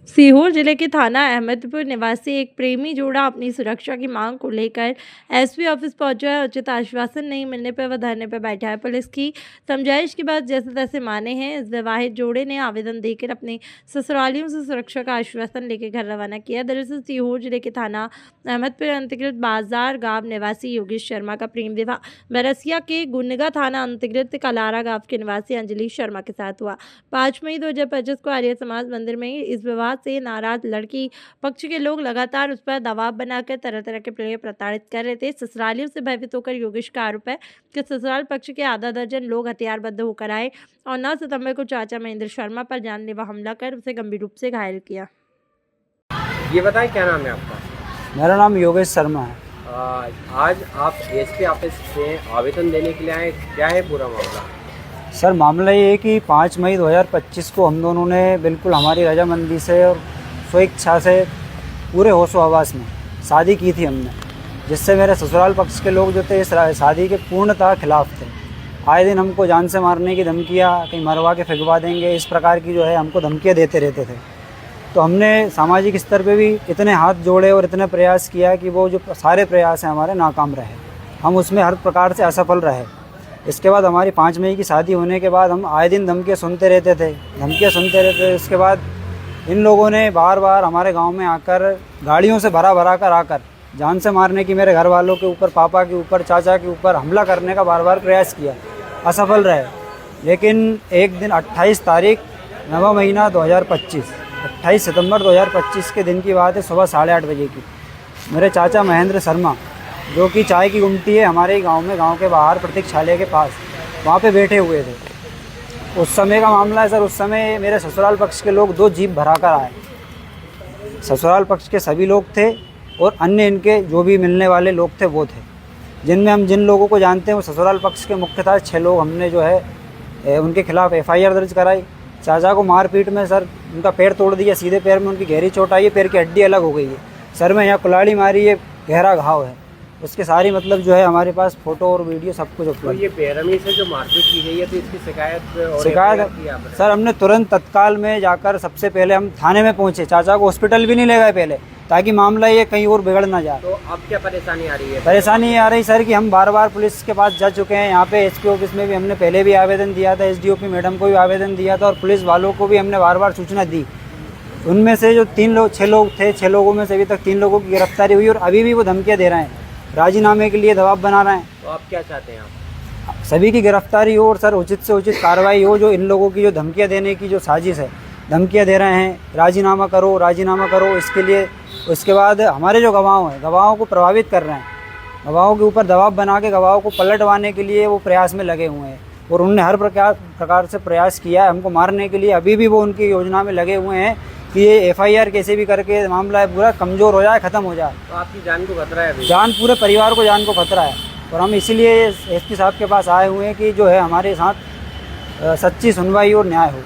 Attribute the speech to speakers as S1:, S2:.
S1: सीहोर जिले के थाना अहमदपुर निवासी एक प्रेमी जोड़ा अपनी सुरक्षा की मांग को लेकर एसपी ऑफिस पहुंचा है। उचित आश्वासन नहीं मिलने पर वह धरने पर बैठा है। पुलिस की समझाइश के बाद जैसे तैसे माने हैं। इस विवाहित जोड़े ने आवेदन देकर अपने ससुरालियों से सुरक्षा का आश्वासन लेकर घर रवाना किया। दरअसल सीहोर जिले के थाना अहमदपुर अंतर्गत बाजार गांव निवासी योगेश शर्मा का प्रेम विवाह बरसिया के गुनगा थाना अंतर्गत कलारा गांव के निवासी अंजलि शर्मा के साथ हुआ। 5 मई 2025 को आर्य समाज मंदिर में इस विवाह से नाराज लड़की पक्ष के लोग लगातार उस पर दबाव बनाकर तरह तरह के प्ले प्रताड़ित कर रहे थे। ससुरालियों से भयभीत होकर योगेश का आरोप है कि ससुराल पक्ष के आधा दर्जन लोग हथियारबंद होकर आए और 9 सितंबर को चाचा महेंद्र शर्मा पर जानलेवा हमला कर उसे गंभीर रूप से घायल किया।
S2: ये बताएं क्या नाम है आपका?
S3: मेरा नाम योगेश शर्मा है।
S2: आज आप एसपी ऑफिस से आवेदन देने के लिए आए, क्या है पूरा मामला?
S3: सर मामला ये है कि 5 मई 2025 को हम दोनों ने बिल्कुल हमारी रजामंदी से और स्वेच्छा से पूरे होशो हवास में शादी की थी हमने, जिससे मेरे ससुराल पक्ष के लोग जो थे इस शादी के पूर्णतः खिलाफ थे। आए दिन हमको जान से मारने की धमकियाँ, कहीं मरवा के फेंकवा देंगे, इस प्रकार की जो है हमको धमकियाँ देते रहते थे। तो हमने सामाजिक स्तर पे भी इतने हाथ जोड़े और इतने प्रयास किया कि वो जो सारे प्रयास हैं हमारे नाकाम रहे, हम उसमें हर प्रकार से असफल रहे। इसके बाद हमारी 5 मई की शादी होने के बाद हम आए दिन धमकियाँ सुनते रहते थे। इसके बाद इन लोगों ने बार बार हमारे गांव में आकर गाड़ियों से भरा कर आकर जान से मारने की, मेरे घर वालों के ऊपर, पापा के ऊपर, चाचा के ऊपर हमला करने का बार बार प्रयास किया, असफल रहे। लेकिन एक दिन 28 तारीख 9वां महीना 2025, 28 सितंबर 2025 के दिन की बात है, सुबह 8:30 बजे की। मेरे चाचा महेंद्र शर्मा, जो कि चाय की गुमटी है हमारे गांव में, गांव के बाहर प्रतीक्षालय के पास, वहाँ पे बैठे हुए थे। उस समय का मामला है सर, उस समय मेरे ससुराल पक्ष के लोग 2 जीप भरा कर आए। ससुराल पक्ष के सभी लोग थे और अन्य इनके जो भी मिलने वाले लोग थे वो थे, जिनमें हम जिन लोगों को जानते हैं वो ससुराल पक्ष के मुख्यतः 6 लोग हमने जो है उनके खिलाफ FIR दर्ज कराई। चाचा को मारपीट में सर उनका पैर तोड़ दिया, सीधे पैर में उनकी गहरी चोट आई है, पैर की हड्डी अलग हो गई है, सर में यहाँ कुल्हाड़ी मारी है, गहरा घाव है। उसके सारी मतलब जो है हमारे पास फोटो और वीडियो सब कुछ उपलब्ध।
S2: तो ये बेरहमी से जो मारपीट की गई है, तो इसकी शिकायत
S3: सर हमने तुरंत तत्काल में जाकर सबसे पहले हम थाने में पहुंचे। चाचा को हॉस्पिटल भी नहीं ले गए पहले, ताकि मामला ये कहीं और बिगड़ ना जाए।
S2: तो अब क्या परेशानी आ रही है?
S3: परेशानी आ रही सर कि हम बार बार पुलिस के पास जा चुके हैं। यहाँ पे SP ऑफिस में भी हमने पहले भी आवेदन दिया था, SDOP मैडम को भी आवेदन दिया था और पुलिस वालों को भी हमने बार बार सूचना दी। उनमें से जो 6 लोग थे, 6 लोगों में से अभी तक 3 लोगों की गिरफ्तारी हुई और अभी भी वो धमकियाँ दे रहे हैं, राजीनामे के लिए दबाव बना रहे हैं।
S2: तो आप क्या चाहते हैं? आप
S3: सभी की गिरफ्तारी हो और सर उचित से उचित कार्रवाई हो। जो इन लोगों की जो धमकियाँ देने की जो साजिश है, धमकियाँ दे रहे हैं, राजीनामा करो इसके लिए। उसके बाद हमारे जो गवाह हैं, गवाहों को प्रभावित कर रहे हैं, गवाहों के ऊपर दबाव बना के गवाहों को पलटवाने के लिए वो प्रयास में लगे हुए हैं और उन्होंने हर प्रकार से प्रयास किया है हमको मारने के लिए। अभी भी वो उनकी योजना में लगे हुए हैं कि ये FIR कैसे भी करके मामला है पूरा कमज़ोर हो जाए, ख़त्म हो जाए।
S2: तो आपकी जान को खतरा है?
S3: जान, पूरे परिवार को जान को खतरा है और हम इसीलिए SP साहब के पास आए हुए हैं कि जो है हमारे साथ सच्ची सुनवाई और न्याय हो।